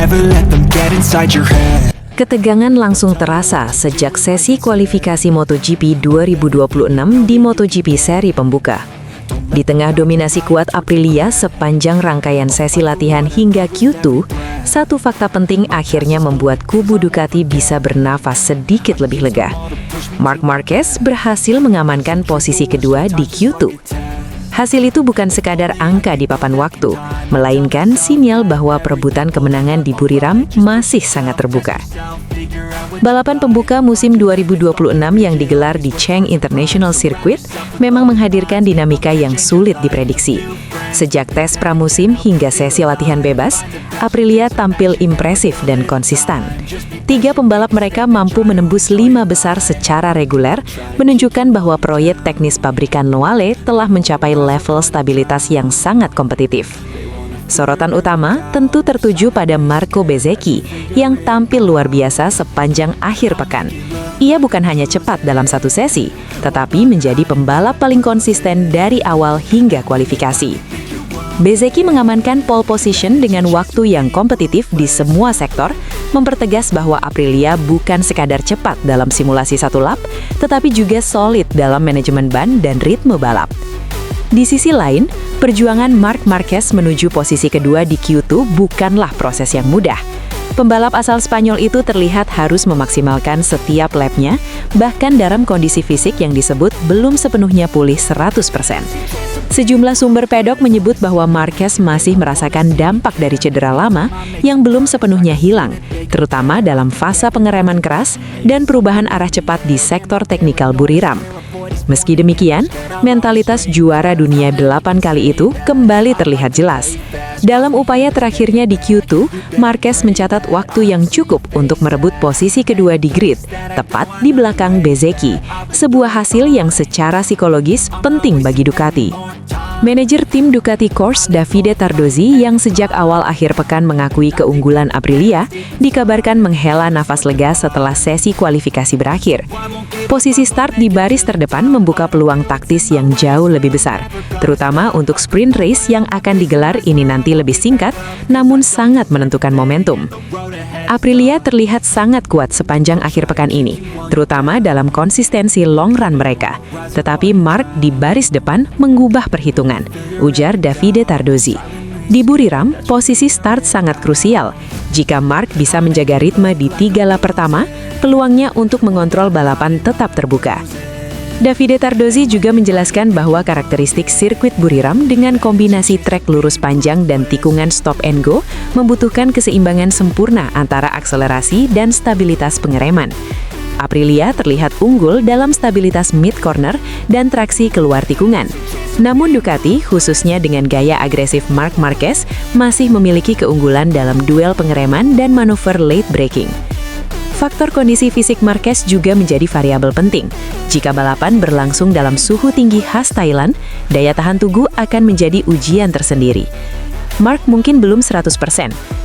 never let them get inside your head. Ketegangan langsung terasa sejak sesi kualifikasi MotoGP 2026 di MotoGP seri pembuka. Di tengah dominasi kuat Aprilia sepanjang rangkaian sesi latihan hingga Q2, satu fakta penting akhirnya membuat kubu Ducati bisa bernafas sedikit lebih lega. Marc Marquez berhasil mengamankan posisi kedua di Q2. Hasil itu bukan sekadar angka di papan waktu, melainkan sinyal bahwa perebutan kemenangan di Buriram masih sangat terbuka. Balapan pembuka musim 2026 yang digelar di Cheng International Circuit memang menghadirkan dinamika yang sulit diprediksi. Sejak tes pramusim hingga sesi latihan bebas, Aprilia tampil impresif dan konsisten. 3 pembalap mereka mampu menembus 5 besar secara reguler, menunjukkan bahwa proyek teknis pabrikan Noale telah mencapai level stabilitas yang sangat kompetitif. Sorotan utama tentu tertuju pada Marco Bezzecchi yang tampil luar biasa sepanjang akhir pekan. Ia bukan hanya cepat dalam satu sesi, tetapi menjadi pembalap paling konsisten dari awal hingga kualifikasi. Bezzecchi mengamankan pole position dengan waktu yang kompetitif di semua sektor, mempertegas bahwa Aprilia bukan sekadar cepat dalam simulasi satu lap, tetapi juga solid dalam manajemen ban dan ritme balap. Di sisi lain, perjuangan Marc Marquez menuju posisi kedua di Q2 bukanlah proses yang mudah. Pembalap asal Spanyol itu terlihat harus memaksimalkan setiap lapnya, bahkan dalam kondisi fisik yang disebut belum sepenuhnya pulih 100%. Sejumlah sumber pedok menyebut bahwa Marquez masih merasakan dampak dari cedera lama yang belum sepenuhnya hilang, terutama dalam fase pengereman keras dan perubahan arah cepat di sektor teknikal Buriram. Meski demikian, mentalitas juara dunia 8 kali itu kembali terlihat jelas. Dalam upaya terakhirnya di Q2, Marquez mencatat waktu yang cukup untuk merebut posisi kedua di grid, tepat di belakang Bezzecchi, sebuah hasil yang secara psikologis penting bagi Ducati. Manajer tim Ducati Corse Davide Tardozzi yang sejak awal akhir pekan mengakui keunggulan Aprilia, dikabarkan menghela nafas lega setelah sesi kualifikasi berakhir. Posisi start di baris terdepan membuka peluang taktis yang jauh lebih besar, terutama untuk sprint race yang akan digelar ini nanti lebih singkat, namun sangat menentukan momentum. Aprilia terlihat sangat kuat sepanjang akhir pekan ini, terutama dalam konsistensi long run mereka. Tetapi Marc di baris depan mengubah perhitungan, ujar Davide Tardozzi. Di Buriram, posisi start sangat krusial. Jika Marc bisa menjaga ritme di 3 lap pertama, peluangnya untuk mengontrol balapan tetap terbuka. Davide Tardozzi juga menjelaskan bahwa karakteristik sirkuit Buriram dengan kombinasi trek lurus panjang dan tikungan stop and go membutuhkan keseimbangan sempurna antara akselerasi dan stabilitas pengereman. Aprilia terlihat unggul dalam stabilitas mid-corner dan traksi keluar tikungan. Namun Ducati, khususnya dengan gaya agresif Marc Marquez, masih memiliki keunggulan dalam duel pengereman dan manuver late braking. Faktor kondisi fisik Marquez juga menjadi variabel penting. Jika balapan berlangsung dalam suhu tinggi khas Thailand, daya tahan tubuh akan menjadi ujian tersendiri. Marc mungkin belum 100%,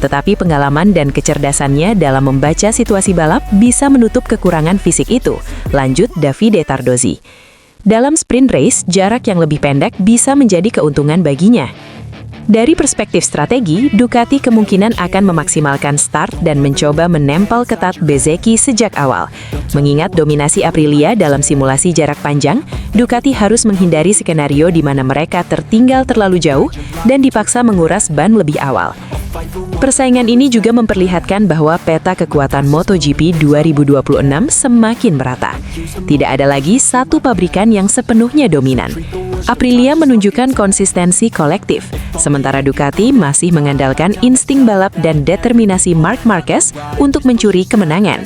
tetapi pengalaman dan kecerdasannya dalam membaca situasi balap bisa menutup kekurangan fisik itu, lanjut Davide Tardozzi. Dalam sprint race, jarak yang lebih pendek bisa menjadi keuntungan baginya. Dari perspektif strategi, Ducati kemungkinan akan memaksimalkan start dan mencoba menempel ketat Bezzecchi sejak awal. Mengingat dominasi Aprilia dalam simulasi jarak panjang, Ducati harus menghindari skenario di mana mereka tertinggal terlalu jauh dan dipaksa menguras ban lebih awal. Persaingan ini juga memperlihatkan bahwa peta kekuatan MotoGP 2026 semakin merata. Tidak ada lagi satu pabrikan yang sepenuhnya dominan. Aprilia menunjukkan konsistensi kolektif, sementara Ducati masih mengandalkan insting balap dan determinasi Marc Marquez untuk mencuri kemenangan.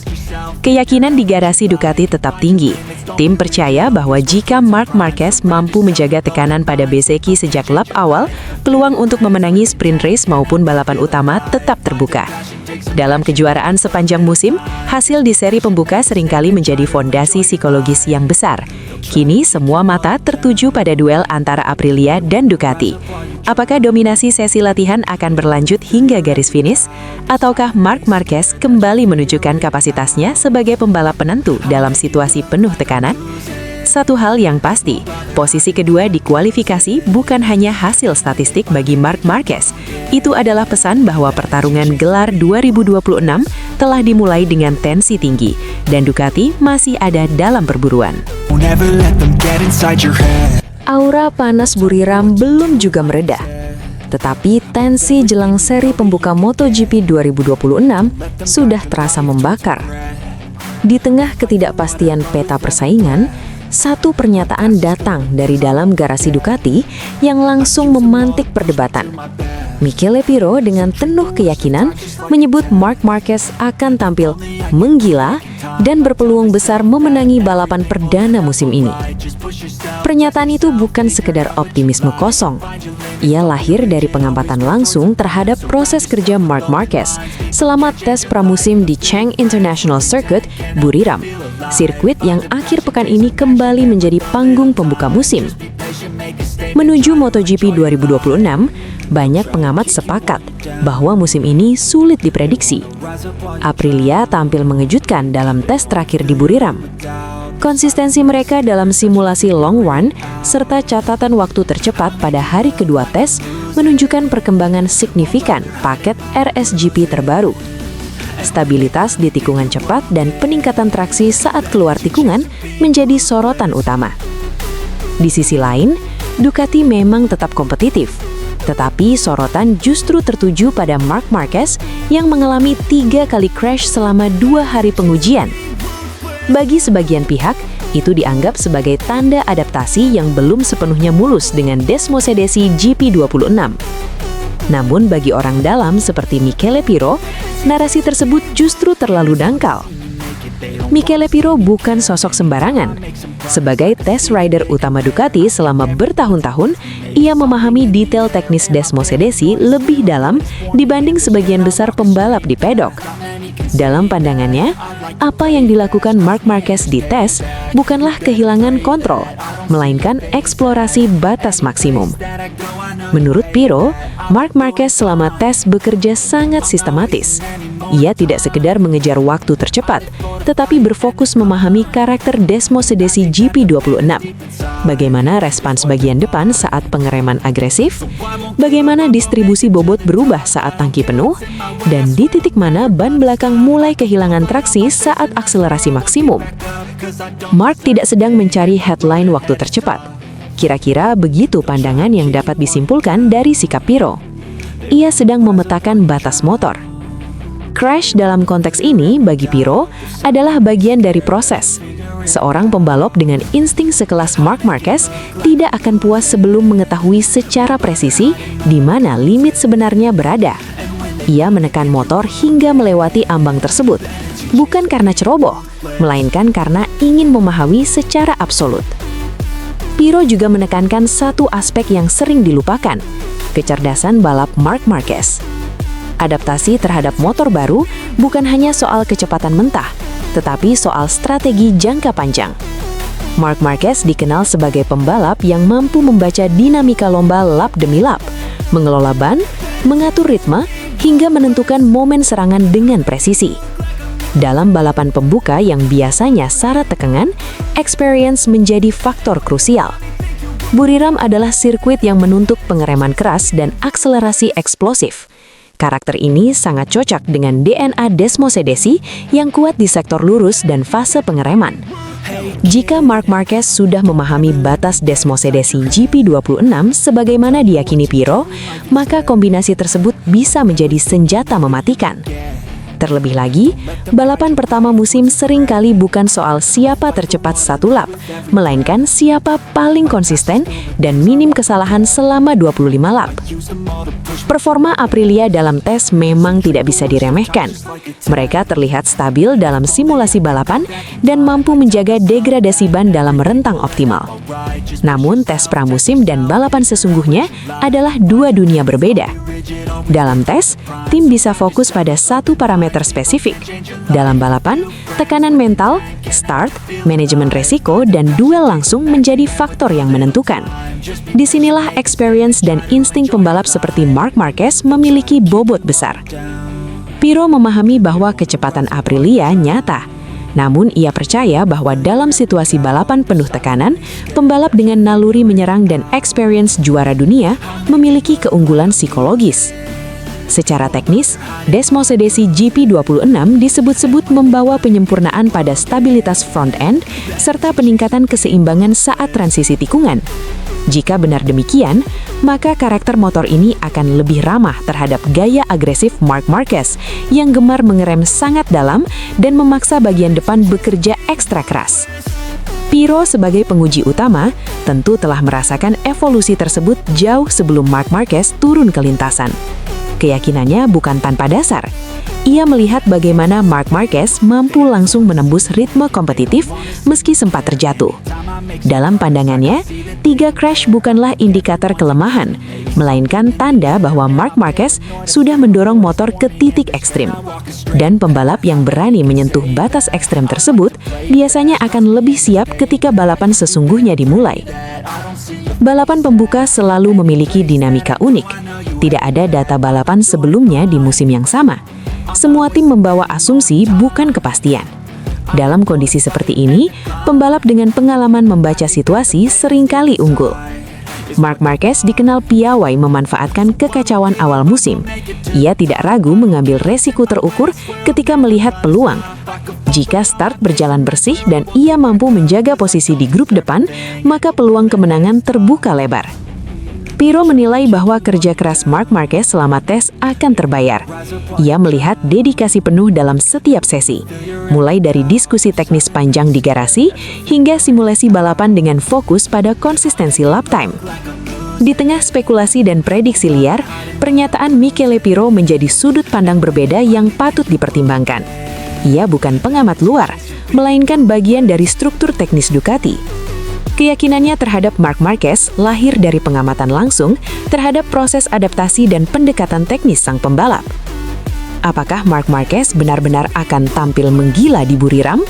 Keyakinan di garasi Ducati tetap tinggi. Tim percaya bahwa jika Marc Marquez mampu menjaga tekanan pada Bezzecchi sejak lap awal, peluang untuk memenangi sprint race maupun balapan utama tetap terbuka. Dalam kejuaraan sepanjang musim, hasil di seri pembuka seringkali menjadi fondasi psikologis yang besar. Kini semua mata tertuju pada duel antara Aprilia dan Ducati. Apakah dominasi sesi latihan akan berlanjut hingga garis finish? Ataukah Marc Marquez kembali menunjukkan kapasitasnya sebagai pembalap penentu dalam situasi penuh tekanan? Satu hal yang pasti, posisi kedua di kualifikasi bukan hanya hasil statistik bagi Marc Marquez. Itu adalah pesan bahwa pertarungan gelar 2026 telah dimulai dengan tensi tinggi, dan Ducati masih ada dalam perburuan. Don't ever let them get inside your head. Aura panas Buriram belum juga mereda. Tetapi tensi jelang seri pembuka MotoGP 2026 sudah terasa membakar. Di tengah ketidakpastian peta persaingan, satu pernyataan datang dari dalam garasi Ducati yang langsung memantik perdebatan. Michele Pirro dengan penuh keyakinan menyebut Marc Marquez akan tampil menggila dan berpeluang besar memenangi balapan perdana musim ini. Pernyataan itu bukan sekedar optimisme kosong. Ia lahir dari pengamatan langsung terhadap proses kerja Marc Marquez selama tes pramusim di Chang International Circuit, Buriram, sirkuit yang akhir pekan ini kembali menjadi panggung pembuka musim. Menuju MotoGP 2026, banyak pengamat sepakat bahwa musim ini sulit diprediksi. Aprilia tampil mengejutkan dalam tes terakhir di Buriram. Konsistensi mereka dalam simulasi long run serta catatan waktu tercepat pada hari kedua tes menunjukkan perkembangan signifikan paket RSGP terbaru. Stabilitas di tikungan cepat dan peningkatan traksi saat keluar tikungan menjadi sorotan utama. Di sisi lain, Ducati memang tetap kompetitif, tetapi sorotan justru tertuju pada Marc Marquez yang mengalami 3 kali crash selama 2 hari pengujian. Bagi sebagian pihak, itu dianggap sebagai tanda adaptasi yang belum sepenuhnya mulus dengan Desmosedesi GP26. Namun bagi orang dalam seperti Michele Pirro, narasi tersebut justru terlalu dangkal. Michele Pirro bukan sosok sembarangan. Sebagai test rider utama Ducati selama bertahun-tahun, ia memahami detail teknis Desmosedesi lebih dalam dibanding sebagian besar pembalap di pedok. Dalam pandangannya, apa yang dilakukan Marc Marquez di tes bukanlah kehilangan kontrol, melainkan eksplorasi batas maksimum. Menurut Pirro, Marc Marquez selama tes bekerja sangat sistematis. Ia tidak sekedar mengejar waktu tercepat, tetapi berfokus memahami karakter Desmosedesi GP26. Bagaimana respons bagian depan saat pengereman agresif, bagaimana distribusi bobot berubah saat tangki penuh, dan di titik mana ban belakang mulai kehilangan traksi saat akselerasi maksimum. Marc tidak sedang mencari headline waktu tercepat. Kira-kira begitu pandangan yang dapat disimpulkan dari sikap Pirro. Ia sedang memetakan batas motor. Crash dalam konteks ini bagi Pirro adalah bagian dari proses. Seorang pembalap dengan insting sekelas Marc Marquez tidak akan puas sebelum mengetahui secara presisi di mana limit sebenarnya berada. Ia menekan motor hingga melewati ambang tersebut, bukan karena ceroboh, melainkan karena ingin memahami secara absolut. Pirro juga menekankan satu aspek yang sering dilupakan, kecerdasan balap Marc Marquez. Adaptasi terhadap motor baru bukan hanya soal kecepatan mentah, tetapi soal strategi jangka panjang. Marc Marquez dikenal sebagai pembalap yang mampu membaca dinamika lomba lap demi lap, mengelola ban, mengatur ritme, hingga menentukan momen serangan dengan presisi. Dalam balapan pembuka yang biasanya syarat tekangan, experience menjadi faktor krusial. Buriram adalah sirkuit yang menuntut pengereman keras dan akselerasi eksplosif. Karakter ini sangat cocok dengan DNA Desmosedesi yang kuat di sektor lurus dan fase pengereman. Jika Marc Marquez sudah memahami batas Desmosedesi GP26 sebagaimana diyakini Pirro, maka kombinasi tersebut bisa menjadi senjata mematikan. Terlebih lagi, balapan pertama musim seringkali bukan soal siapa tercepat satu lap, melainkan siapa paling konsisten dan minim kesalahan selama 25 lap. Performa Aprilia dalam tes memang tidak bisa diremehkan. Mereka terlihat stabil dalam simulasi balapan dan mampu menjaga degradasi ban dalam rentang optimal. Namun tes pramusim dan balapan sesungguhnya adalah dua dunia berbeda. Dalam tes, tim bisa fokus pada satu parameter spesifik. Dalam balapan, tekanan mental, start, manajemen resiko, dan duel langsung menjadi faktor yang menentukan. Disinilah experience dan insting pembalap seperti Marc Marquez memiliki bobot besar. Pirro memahami bahwa kecepatan Aprilia nyata. Namun ia percaya bahwa dalam situasi balapan penuh tekanan, pembalap dengan naluri menyerang dan experience juara dunia memiliki keunggulan psikologis. Secara teknis, Desmos Edisi GP26 disebut-sebut membawa penyempurnaan pada stabilitas front end serta peningkatan keseimbangan saat transisi tikungan. Jika benar demikian, maka karakter motor ini akan lebih ramah terhadap gaya agresif Marc Marquez yang gemar mengerem sangat dalam dan memaksa bagian depan bekerja ekstra keras. Pirro sebagai penguji utama tentu telah merasakan evolusi tersebut jauh sebelum Marc Marquez turun ke lintasan. Keyakinannya bukan tanpa dasar. Ia melihat bagaimana Marc Marquez mampu langsung menembus ritme kompetitif meski sempat terjatuh. Dalam pandangannya, 3 crash bukanlah indikator kelemahan, melainkan tanda bahwa Marc Marquez sudah mendorong motor ke titik ekstrim. Dan pembalap yang berani menyentuh batas ekstrem tersebut biasanya akan lebih siap ketika balapan sesungguhnya dimulai. Balapan pembuka selalu memiliki dinamika unik. Tidak ada data balapan sebelumnya di musim yang sama. Semua tim membawa asumsi bukan kepastian. Dalam kondisi seperti ini, pembalap dengan pengalaman membaca situasi seringkali unggul. Marc Marquez dikenal piawai memanfaatkan kekacauan awal musim. Ia tidak ragu mengambil resiko terukur ketika melihat peluang. Jika start berjalan bersih dan ia mampu menjaga posisi di grup depan, maka peluang kemenangan terbuka lebar. Pirro menilai bahwa kerja keras Marc Marquez selama tes akan terbayar. Ia melihat dedikasi penuh dalam setiap sesi, mulai dari diskusi teknis panjang di garasi hingga simulasi balapan dengan fokus pada konsistensi lap time. Di tengah spekulasi dan prediksi liar, pernyataan Michele Pirro menjadi sudut pandang berbeda yang patut dipertimbangkan. Ia bukan pengamat luar, melainkan bagian dari struktur teknis Ducati. Keyakinannya terhadap Marc Marquez lahir dari pengamatan langsung terhadap proses adaptasi dan pendekatan teknis sang pembalap. Apakah Marc Marquez benar-benar akan tampil menggila di Buriram?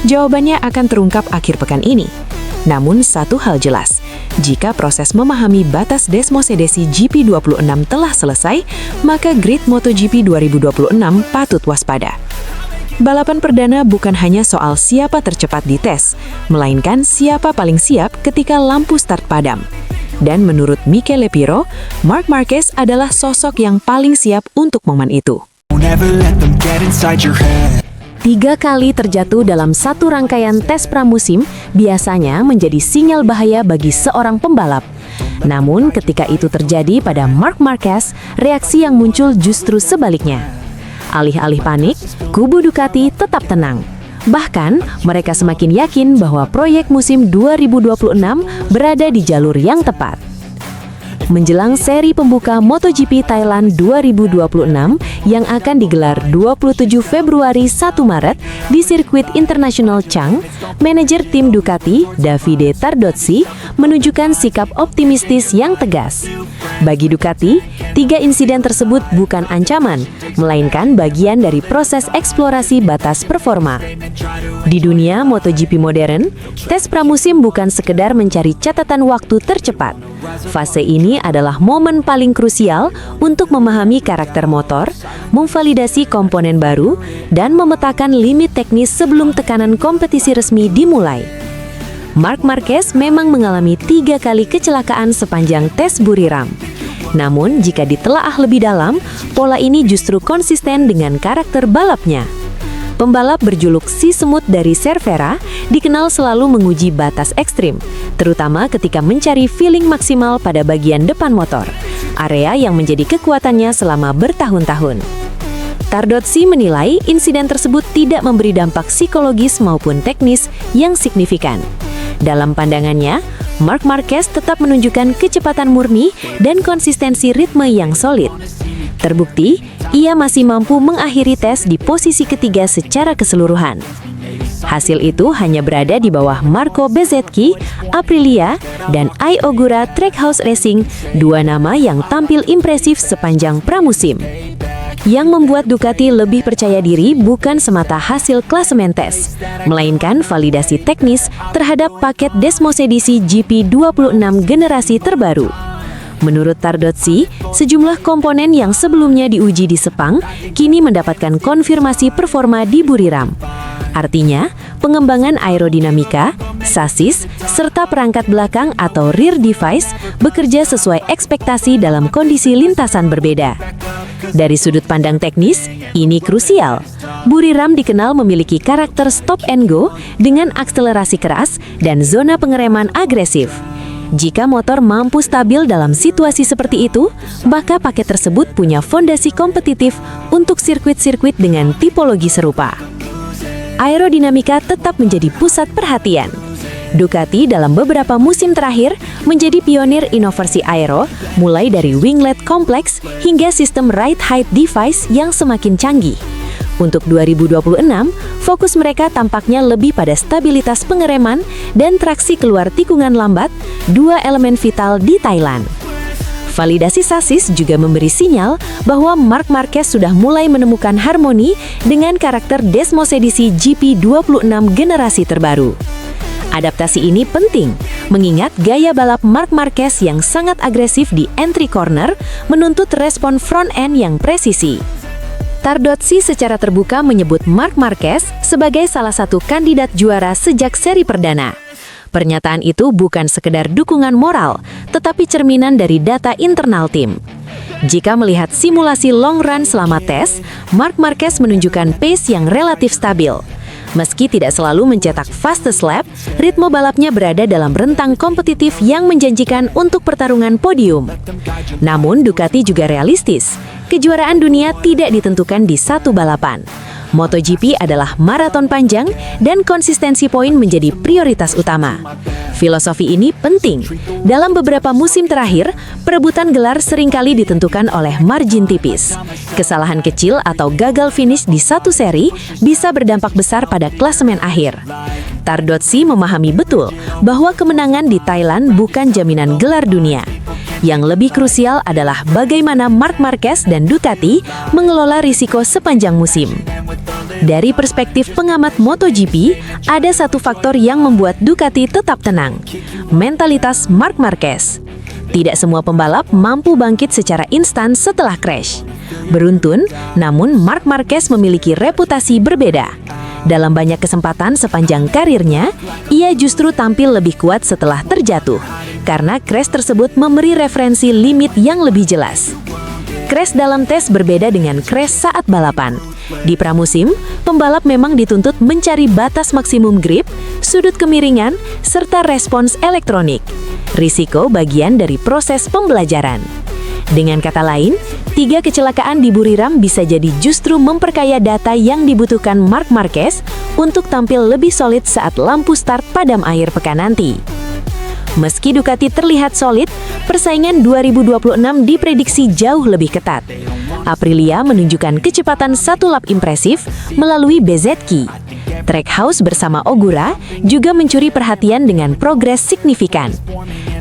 Jawabannya akan terungkap akhir pekan ini. Namun satu hal jelas, jika proses memahami batas Desmos Edisi GP26 telah selesai, maka grid MotoGP 2026 patut waspada. Balapan perdana bukan hanya soal siapa tercepat di tes, melainkan siapa paling siap ketika lampu start padam. Dan menurut Michele Pirro, Marc Marquez adalah sosok yang paling siap untuk momen itu. Don't ever let them get inside your head. 3 kali terjatuh dalam satu rangkaian tes pramusim biasanya menjadi sinyal bahaya bagi seorang pembalap. Namun ketika itu terjadi pada Marc Marquez, reaksi yang muncul justru sebaliknya. Alih-alih panik, kubu Ducati tetap tenang. Bahkan, mereka semakin yakin bahwa proyek musim 2026 berada di jalur yang tepat. Menjelang seri pembuka MotoGP Thailand 2026 yang akan digelar 27 Februari 1 Maret di sirkuit internasional Chang, manajer tim Ducati, Davide Tardozzi, menunjukkan sikap optimistis yang tegas. Bagi Ducati, 3 insiden tersebut bukan ancaman, melainkan bagian dari proses eksplorasi batas performa. Di dunia MotoGP modern, tes pramusim bukan sekedar mencari catatan waktu tercepat. Fase ini adalah momen paling krusial untuk memahami karakter motor, memvalidasi komponen baru, dan memetakan limit teknis sebelum tekanan kompetisi resmi dimulai. Marc Marquez memang mengalami 3 kali kecelakaan sepanjang tes Buriram. Namun, jika ditelaah lebih dalam, pola ini justru konsisten dengan karakter balapnya. Pembalap berjuluk si semut dari Cervera dikenal selalu menguji batas ekstrim, terutama ketika mencari feeling maksimal pada bagian depan motor, area yang menjadi kekuatannya selama bertahun-tahun. Tardozzi menilai insiden tersebut tidak memberi dampak psikologis maupun teknis yang signifikan. Dalam pandangannya, Marc Marquez tetap menunjukkan kecepatan murni dan konsistensi ritme yang solid. Terbukti, ia masih mampu mengakhiri tes di posisi ketiga secara keseluruhan. Hasil itu hanya berada di bawah Marco Bezzecchi, Aprilia, dan Ai Ogura Trackhouse Racing, 2 nama yang tampil impresif sepanjang pramusim. Yang membuat Ducati lebih percaya diri bukan semata hasil klasemen tes, melainkan validasi teknis terhadap paket Desmos Edisi GP26 generasi terbaru. Menurut Tardozzi, sejumlah komponen yang sebelumnya diuji di Sepang kini mendapatkan konfirmasi performa di Buriram. Artinya, pengembangan aerodinamika, sasis, serta perangkat belakang atau rear device bekerja sesuai ekspektasi dalam kondisi lintasan berbeda. Dari sudut pandang teknis, ini krusial. Buriram dikenal memiliki karakter stop and go dengan akselerasi keras dan zona pengereman agresif. Jika motor mampu stabil dalam situasi seperti itu, maka paket tersebut punya fondasi kompetitif untuk sirkuit-sirkuit dengan tipologi serupa. Aerodinamika tetap menjadi pusat perhatian. Ducati dalam beberapa musim terakhir menjadi pionir inovasi aero, mulai dari winglet kompleks hingga sistem ride height device yang semakin canggih. Untuk 2026, fokus mereka tampaknya lebih pada stabilitas pengereman dan traksi keluar tikungan lambat, dua elemen vital di Thailand. Validasi sasis juga memberi sinyal bahwa Marc Marquez sudah mulai menemukan harmoni dengan karakter Desmos edisi GP26 generasi terbaru. Adaptasi ini penting, mengingat gaya balap Marc Marquez yang sangat agresif di entry corner menuntut respon front end yang presisi. Tardozzi secara terbuka menyebut Marc Marquez sebagai salah satu kandidat juara sejak seri perdana. Pernyataan itu bukan sekedar dukungan moral, tetapi cerminan dari data internal tim. Jika melihat simulasi long run selama tes, Marc Marquez menunjukkan pace yang relatif stabil. Meski tidak selalu mencetak fastest lap, ritme balapnya berada dalam rentang kompetitif yang menjanjikan untuk pertarungan podium. Namun Ducati juga realistis. Kejuaraan dunia tidak ditentukan di satu balapan. MotoGP adalah maraton panjang dan konsistensi poin menjadi prioritas utama. Filosofi ini penting. Dalam beberapa musim terakhir, perebutan gelar seringkali ditentukan oleh margin tipis. Kesalahan kecil atau gagal finish di satu seri bisa berdampak besar pada klasemen akhir. Tardozzi memahami betul bahwa kemenangan di Thailand bukan jaminan gelar dunia. Yang lebih krusial adalah bagaimana Marc Marquez dan Ducati mengelola risiko sepanjang musim. Dari perspektif pengamat MotoGP, ada satu faktor yang membuat Ducati tetap tenang: mentalitas Marc Marquez. Tidak semua pembalap mampu bangkit secara instan setelah crash. Beruntun, namun Marc Marquez memiliki reputasi berbeda. Dalam banyak kesempatan sepanjang karirnya, ia justru tampil lebih kuat setelah terjatuh, karena crash tersebut memberi referensi limit yang lebih jelas. Crash dalam tes berbeda dengan crash saat balapan. Di pramusim, pembalap memang dituntut mencari batas maksimum grip, sudut kemiringan, serta respons elektronik. Risiko bagian dari proses pembelajaran. Dengan kata lain, 3 kecelakaan di Buriram bisa jadi justru memperkaya data yang dibutuhkan Marc Marquez untuk tampil lebih solid saat lampu start padam akhir pekan nanti. Meski Ducati terlihat solid, persaingan 2026 diprediksi jauh lebih ketat. Aprilia menunjukkan kecepatan satu lap impresif melalui BZK. Trackhouse bersama Ogura juga mencuri perhatian dengan progres signifikan.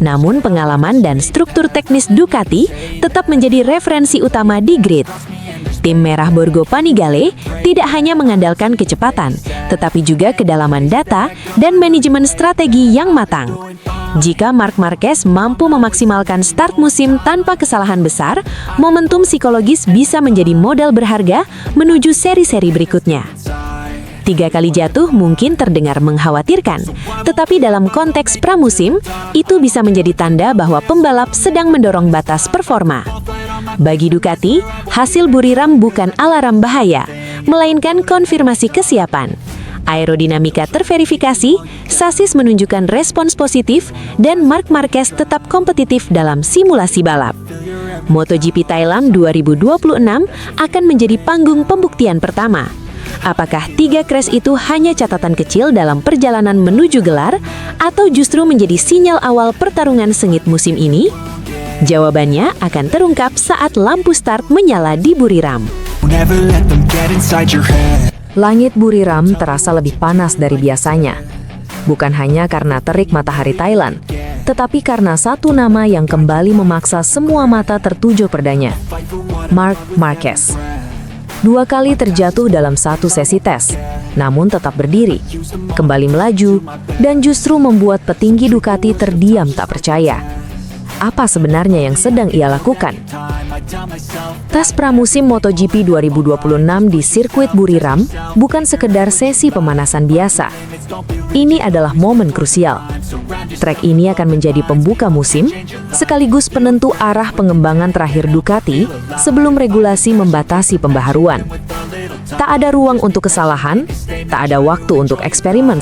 Namun pengalaman dan struktur teknis Ducati tetap menjadi referensi utama di grid. Tim merah Borgo Panigale tidak hanya mengandalkan kecepatan, tetapi juga kedalaman data dan manajemen strategi yang matang. Jika Marc Marquez mampu memaksimalkan start musim tanpa kesalahan besar, momentum psikologis bisa menjadi modal berharga menuju seri-seri berikutnya. 3 kali jatuh mungkin terdengar mengkhawatirkan, tetapi dalam konteks pramusim, itu bisa menjadi tanda bahwa pembalap sedang mendorong batas performa. Bagi Ducati, hasil Buriram bukan alarm bahaya, melainkan konfirmasi kesiapan. Aerodinamika terverifikasi, sasis menunjukkan respons positif, dan Marc Marquez tetap kompetitif dalam simulasi balap. MotoGP Thailand 2026 akan menjadi panggung pembuktian pertama. Apakah 3 crash itu hanya catatan kecil dalam perjalanan menuju gelar, atau justru menjadi sinyal awal pertarungan sengit musim ini? Jawabannya akan terungkap saat lampu start menyala di Buriram. Never let them get inside your head. Langit Buriram terasa lebih panas dari biasanya. Bukan hanya karena terik matahari Thailand, tetapi karena satu nama yang kembali memaksa semua mata tertuju padanya: Marc Marquez. 2 kali terjatuh dalam satu sesi tes, namun tetap berdiri, kembali melaju, dan justru membuat petinggi Ducati terdiam tak percaya. Apa sebenarnya yang sedang ia lakukan? Tes pramusim MotoGP 2026 di sirkuit Buriram bukan sekedar sesi pemanasan biasa. Ini adalah momen krusial. Trek ini akan menjadi pembuka musim, sekaligus penentu arah pengembangan terakhir Ducati sebelum regulasi membatasi pembaharuan. Tak ada ruang untuk kesalahan, tak ada waktu untuk eksperimen.